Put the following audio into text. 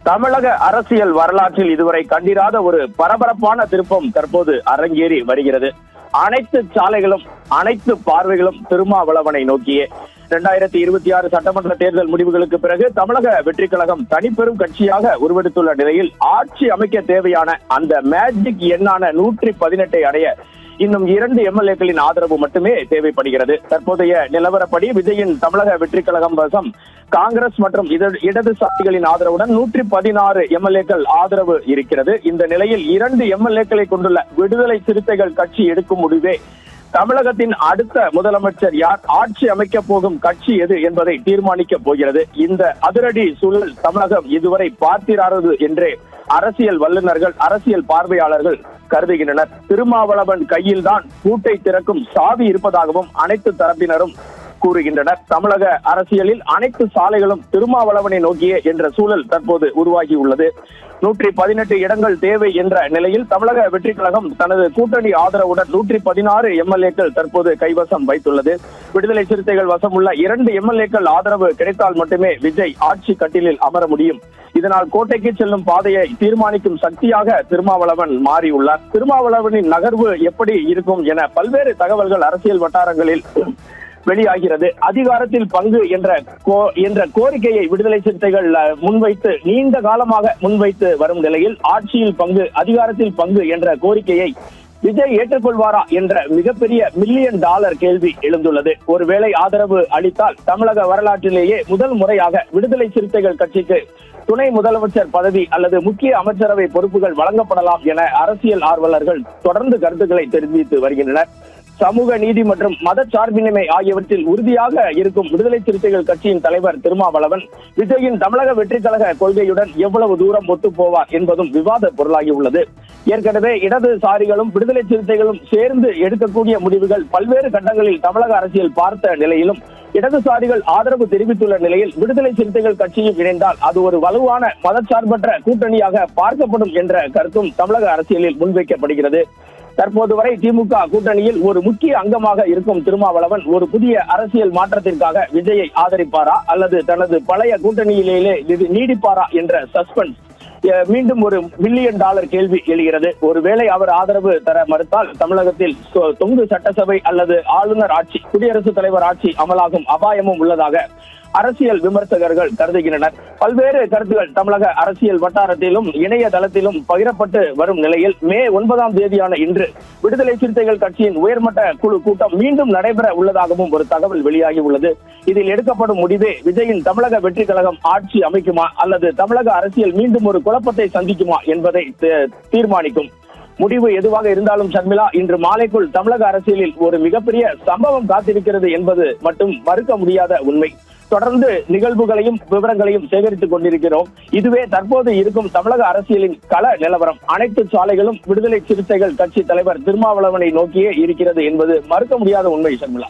தமிழக அரசியல் வரலாற்றில் இதுவரை கண்டிராத ஒரு பரபரப்பான திருப்பம் தற்போது அரங்கேறி வருகிறது. அனைத்து சாலைகளும் அனைத்து பார்வைகளும் திருமாவளவனை நோக்கியே. 2026 சட்டமன்ற தேர்தல் முடிவுகளுக்கு பிறகு தமிழக வெற்றி கழகம் தனிப்பெரும் கட்சியாக உருவெடுத்துள்ள நிலையில் ஆட்சி அமைக்க தேவையான அந்த மேஜிக் எண்ணான 118 அடைய இன்னும் 2 எம்எல்ஏக்களின் ஆதரவு மட்டுமே தேவைப்படுகிறது. தற்போதைய நிலவரப்படி விஜயின் தமிழக வெற்றி கழகம் வசம் காங்கிரஸ் மற்றும் இடதுசாரிகளின் ஆதரவுடன் 116 எம்எல்ஏக்கள் ஆதரவு இருக்கிறது. இந்த நிலையில் 2 எம்எல்ஏக்களை கொண்டுள்ள விடுதலை சிறுத்தைகள் கட்சி எடுக்கும் முடிவே தமிழகத்தின் அடுத்த முதலமைச்சர் யார், ஆட்சி அமைக்க போகும் கட்சி எது என்பதை தீர்மானிக்க போகிறது. இந்த அதிரடி சூழல் தமிழகம் இதுவரை பார்த்திராதது என்றே அரசியல் வல்லுநர்கள், அரசியல் பார்வையாளர்கள் கருதுகின்றனர். திருமாவளவன் கையில்தான் பூட்டை திறக்கும் சாவி இருப்பதாகவும் அனைத்து தரப்பினரும் கூறுகின்றனர். தமிழக அரசியலில் அனைத்து சாலைகளும் திருமாவளவனை நோக்கியே என்ற சூழல் தற்போது உருவாகியுள்ளது. 118 இடங்கள் தேவை என்ற நிலையில் தமிழக வெற்றி கழகம் தனது கூட்டணி ஆதரவுடன் 116 எம்எல்ஏக்கள் தற்போது கைவசம் வைத்துள்ளது. விடுதலை சிறுத்தைகள் வசம் உள்ள 2 எம்எல்ஏக்கள் ஆதரவு கிடைத்தால் மட்டுமே விஜய் ஆட்சி கட்டிலில் அமர முடியும். இதனால் கோட்டைக்கு செல்லும் பாதையை தீர்மானிக்கும் சக்தியாக திருமாவளவன் மாறியுள்ளார். திருமாவளவனின் நகர்வு எப்படி இருக்கும் என பல்வேறு தகவல்கள் அரசியல் வட்டாரங்களில் வெளியாகிறது. அதிகாரத்தில் பங்கு என்ற கோரிக்கையை விடுதலை சிறுத்தைகள் முன்வைத்து நீண்ட காலமாக முன்வைத்து வரும் நிலையில் ஆட்சியில் பங்கு, அதிகாரத்தில் பங்கு என்ற கோரிக்கையை விஜய் ஏற்றுக்கொள்வாரா என்ற மிகப்பெரிய $1 மில்லியன் கேள்வி எழுந்துள்ளது. ஒருவேளை ஆதரவு அளித்தால் தமிழக வரலாற்றிலேயே முதல் முறையாக விடுதலை சிறுத்தைகள் கட்சிக்கு துணை முதலமைச்சர் பதவி அல்லது முக்கிய அமைச்சரவை பொறுப்புகள் வழங்கப்படலாம் என அரசியல் ஆர்வலர்கள் தொடர்ந்து கருத்துக்களை தெரிவித்து வருகின்றனர். சமூக நீதி மற்றும் மதச்சார்பின்மை ஆகியவற்றில் உறுதியாக இருக்கும் விடுதலை சிறுத்தைகள் கட்சியின் தலைவர் திருமாவளவன் விஜயின் தமிழக வெற்றி கழக கொள்கையுடன் எவ்வளவு தூரம் ஒத்துப்போவார் என்பதும் விவாத பொருளாகியுள்ளது. ஏற்கனவே இடதுசாரிகளும் விடுதலை சிறுத்தைகளும் சேர்ந்து எடுக்கக்கூடிய முடிவுகள் பல்வேறு கட்டங்களில் தமிழக அரசியல் பார்த்த நிலையிலும் இடதுசாரிகள் ஆதரவு தெரிவித்துள்ள நிலையில் விடுதலை சிறுத்தைகள் கட்சியும் இணைந்தால் அது ஒரு வலுவான மதச்சார்பற்ற கூட்டணியாக பார்க்கப்படும் என்ற கருத்தும் தமிழக அரசியலில் முன்வைக்கப்படுகிறது. தற்போது வரை திமுக கூட்டணியில் ஒரு முக்கிய அங்கமாக இருக்கும் திருமாவளவன் ஒரு புதிய அரசியல் மாற்றத்திற்காக விஜயை ஆதரிப்பாரா அல்லது தனது பழைய கூட்டணியிலேயே நீடிப்பாரா என்ற சஸ்பென்ஸ் மீண்டும் ஒரு $1 மில்லியன் கேள்வி எழுகிறது. ஒருவேளை அவர் ஆதரவு தர மறுத்தால் தமிழகத்தில் தொங்கு சட்டசபை அல்லது ஆளுநர் ஆட்சி, குடியரசுத் தலைவர் ஆட்சி அமலாகும் அபாயமும் உள்ளதாக அரசியல் விமர்சகர்கள் கருதுகின்றனர். பல்வேறு கருத்துகள் தமிழக அரசியல் வட்டாரத்திலும் இணையதளத்திலும் பகிரப்பட்டு வரும் நிலையில் மே 9 இன்று விடுதலை சிறுத்தைகள் கட்சியின் உயர்மட்ட குழு கூட்டம் மீண்டும் நடைபெற உள்ளதாகவும் ஒரு தகவல் வெளியாகி உள்ளது. இதில் எடுக்கப்படும் முடிவே விஜயின் தமிழக வெற்றி கழகம் ஆட்சி அமைக்குமா அல்லது தமிழக அரசியல் மீண்டும் ஒரு குழப்பத்தை சந்திக்குமா என்பதை தீர்மானிக்கும். முடிவு எதுவாக இருந்தாலும் ஷர்மிளா, இன்று மாலைக்குள் தமிழக அரசியலில் ஒரு மிகப்பெரிய சம்பவம் காத்திருக்கிறது என்பது மட்டும் மறுக்க முடியாத உண்மை. தொடர்ந்து நிகழ்வுகளையும் விவரங்களையும் சேகரித்துக் கொண்டிருக்கிறோம். இதுவே தற்போது இருக்கும் தமிழக அரசியலின் கள நிலவரம். அனைத்து சாலைகளும் விடுதலை சிறுத்தைகள் கட்சி தலைவர் திருமாவளவனை நோக்கியே இருக்கிறது என்பது மறுக்க முடியாத உண்மை ஷர்மிளா.